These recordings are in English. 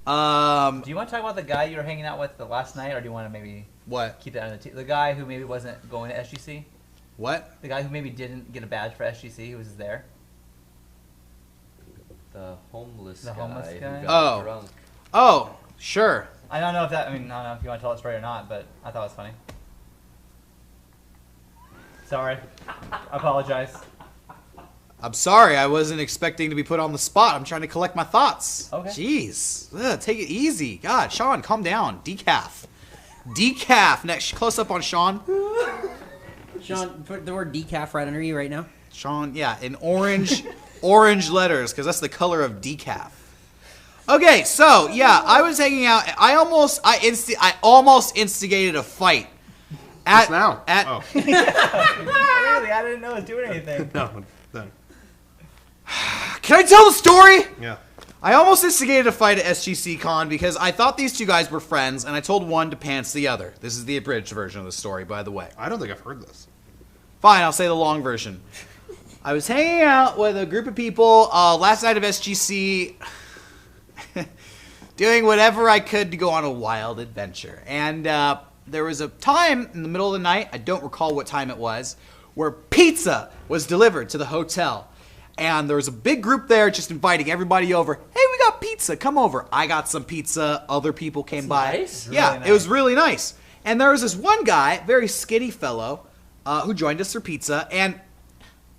Do you want to talk about the guy you were hanging out with the last night, or do you want to maybe keep that on the guy who maybe wasn't going to SGC? What? The guy who maybe didn't get a badge for SGC, who was there? The homeless guy. Who got drunk. Oh, sure. I don't know if I don't know if you want to tell that story or not, but I thought it was funny. Sorry. I apologize. I'm sorry. I wasn't expecting to be put on the spot. I'm trying to collect my thoughts. Okay. Jeez. Ugh, take it easy. God, Sean, calm down. Decaf. Decaf. Next, close up on Sean. Sean, put the word decaf right under you right now. Sean, yeah, in orange letters, because that's the color of decaf. Okay, so yeah, I was hanging out. I almost instigated a fight. Just now. Really? I didn't know it was doing anything. No, then. Can I tell the story? Yeah. I almost instigated a fight at SGC Con because I thought these two guys were friends, and I told one to pants the other. This is the abridged version of the story, by the way. I don't think I've heard this. Fine, I'll say the long version. I was hanging out with a group of people last night of SGC, doing whatever I could to go on a wild adventure. And there was a time in the middle of the night, I don't recall what time it was, where pizza was delivered to the hotel. And there was a big group there just inviting everybody over. Hey, we got pizza. Come over. I got some pizza. Other people came by. Nice. Yeah, Really nice. It was really nice. And there was this one guy, very skinny fellow, who joined us for pizza. And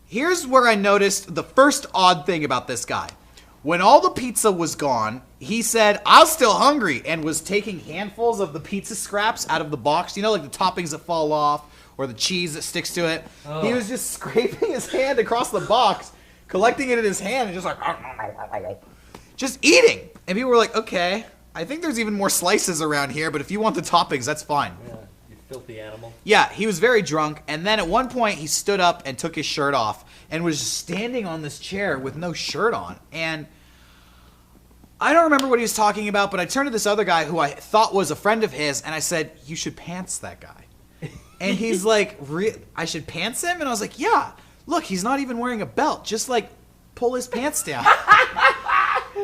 here's where I noticed the first odd thing about this guy. When all the pizza was gone, he said, I'm still hungry, and was taking handfuls of the pizza scraps out of the box. You know, like the toppings that fall off or the cheese that sticks to it. Oh. He was just scraping his hand across the box, collecting it in his hand, and just like, just eating. And people were like, okay, I think there's even more slices around here, but if you want the toppings, that's fine. Yeah, you filthy animal. Yeah, he was very drunk, and then at one point he stood up and took his shirt off and was just standing on this chair with no shirt on. And I don't remember what he was talking about, but I turned to this other guy who I thought was a friend of his, and I said, you should pants that guy. And he's like, I should pants him? And I was like, yeah. Look, he's not even wearing a belt. Just, like, pull his pants down.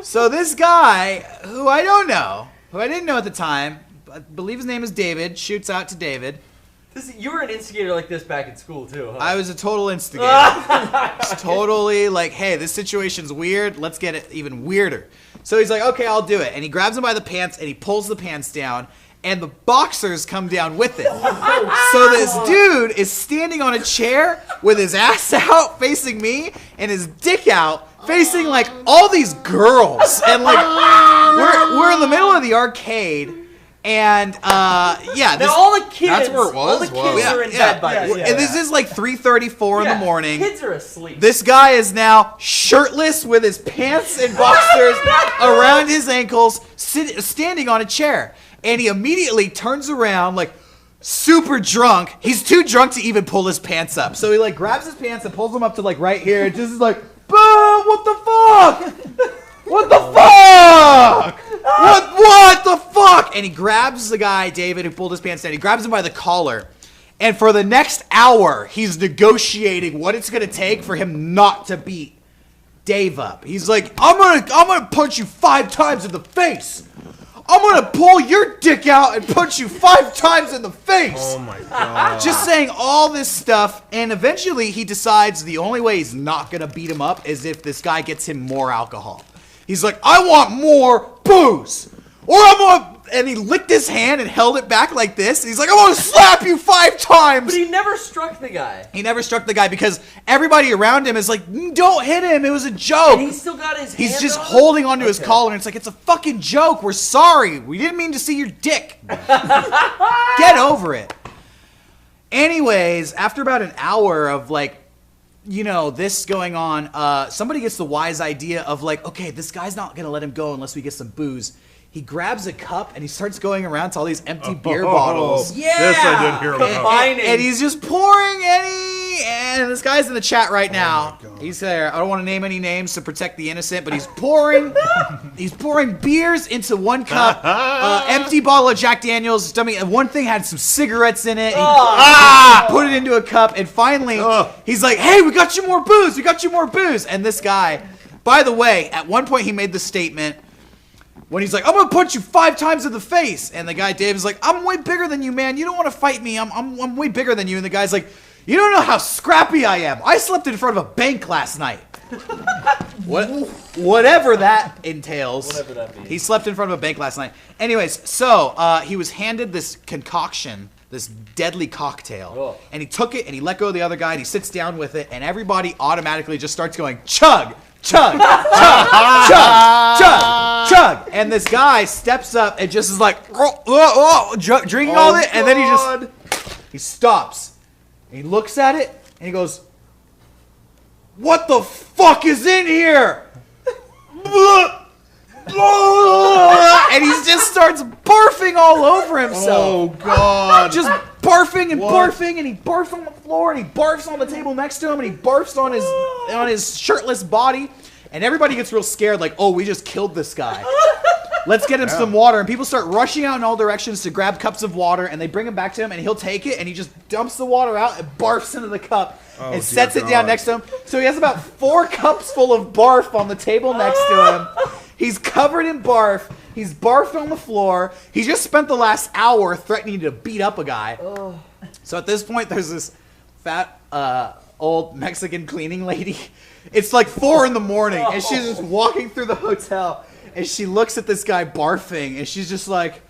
So this guy, who I don't know, who I didn't know at the time, I believe his name is David, shoots out to David. You were an instigator like this back in school, too, huh? I was a total instigator. It's totally like, hey, this situation's weird. Let's get it even weirder. So he's like, okay, I'll do it. And he grabs him by the pants, and he pulls the pants down, and the boxers come down with it. So this dude is standing on a chair with his ass out facing me and his dick out facing like all these girls. And like we're in the middle of the arcade, and yeah, now all the kids, that's where it was? all the kids are in bed by this. and this is like 3:34 in the morning. Kids are asleep. This guy is now shirtless with his pants and boxers around his ankles, standing on a chair. And he immediately turns around, like, super drunk. He's too drunk to even pull his pants up. So he, like, grabs his pants and pulls them up to, like, right here. And just is like, boom, what the fuck? What the fuck? What the fuck? And he grabs the guy, David, who pulled his pants down. He grabs him by the collar. And for the next hour, he's negotiating what it's going to take for him not to beat Dave up. He's like, I'm gonna punch you 5 times in the face. I'm gonna pull your dick out and punch you 5 times in the face. Oh my god. Just saying all this stuff, and eventually he decides the only way he's not gonna beat him up is if this guy gets him more alcohol. He's like, I want more booze, or I'm gonna. And he licked his hand and held it back like this. He's like, I'm gonna slap you 5 times. But he never struck the guy. He never struck the guy because everybody around him is like, don't hit him. It was a joke. And he still got his He's hand just on holding onto his collar, and it's like, it's a fucking joke. We're sorry. We didn't mean to see your dick. Get over it. Anyways, after about an hour of, like, you know, this going on, somebody gets the wise idea of, like, okay, this guy's not going to let him go unless we get some booze. He grabs a cup and he starts going around to all these empty beer bottles. Yeah! This I didn't hear about. Combining. And he's just pouring and this guy's in the chat right now. my God. He's there. I don't want to name any names to protect the innocent, but he's pouring beers into one cup. Empty bottle of Jack Daniels. Dummy. One thing had some cigarettes in it. He put it into a cup, and finally he's like, "Hey, we got you more booze. We got you more booze." And this guy, by the way, at one point he made the statement, when he's like, I'm gonna punch you 5 times in the face, and the guy Dave is like, I'm way bigger than you, man. You don't want to fight me. I'm way bigger than you. And the guy's like, you don't know how scrappy I am. I slept in front of a bank last night. Whatever that entails. Whatever that means. He slept in front of a bank last night. Anyways, so he was handed this concoction, this deadly cocktail, and he took it and he let go of the other guy and he sits down with it, and everybody automatically just starts going chug, chug, chug, chug, chug, chug, and this guy steps up and just is like drinking all of it, and then he stops. And he looks at it and he goes, "What the fuck is in here?" And he just starts barfing all over himself. Oh God! Just barfing and barfing, and he barfs on the floor, and he barfs on the table next to him, and he barfs on his shirtless body, and everybody gets real scared, like, "Oh, we just killed this guy. Let's get him some water." And people start rushing out in all directions to grab cups of water, and they bring him back to him, and he'll take it, and he just dumps the water out and barfs into the cup and sets it down next to him. So he has about 4 cups full of barf on the table next to him. He's covered in barf. He's barfed on the floor. He just spent the last hour threatening to beat up a guy. So at this point, there's this fat, old Mexican cleaning lady. It's like 4 in the morning, and she's just walking through the hotel. And she looks at this guy barfing, and she's just like,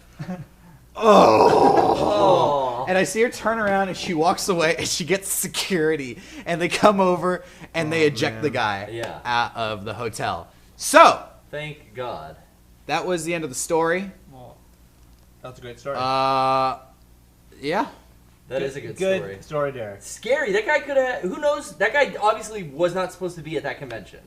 oh. And I see her turn around, and she walks away, and she gets security. And they come over, and they eject the guy out of the hotel. So, thank God. That was the end of the story. Well, that's a great story. Yeah. That is a good story. Good story, Derrick. Scary. That guy could have... Who knows? That guy obviously was not supposed to be at that convention.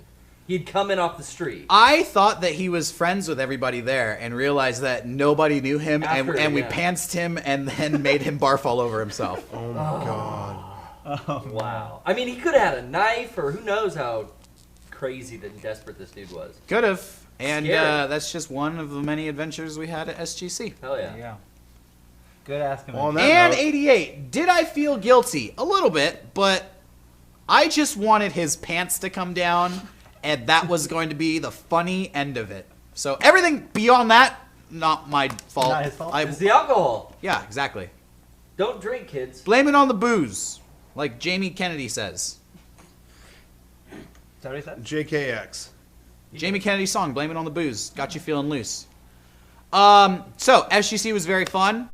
He'd come in off the street. I thought that he was friends with everybody there and realized that nobody knew him, and we pantsed him and then made him barf all over himself. Oh my God. Oh, Wow. I mean, he could have had a knife, or who knows how crazy and desperate this dude was. Could have. And Scary. that's just one of the many adventures we had at SGC. Hell yeah. Yeah. Good asking. Well, on that And note- 88. Did I feel guilty? A little bit, but I just wanted his pants to come down, and that was going to be the funny end of it. So everything beyond that, not my fault. Not his fault? It's the alcohol. Yeah, exactly. Don't drink, kids. Blame it on the booze, like Jamie Kennedy says. Is that what he said? JKX. Jamie Kennedy's song, Blame It on the Booze. Got you feeling loose. So, SGC was very fun.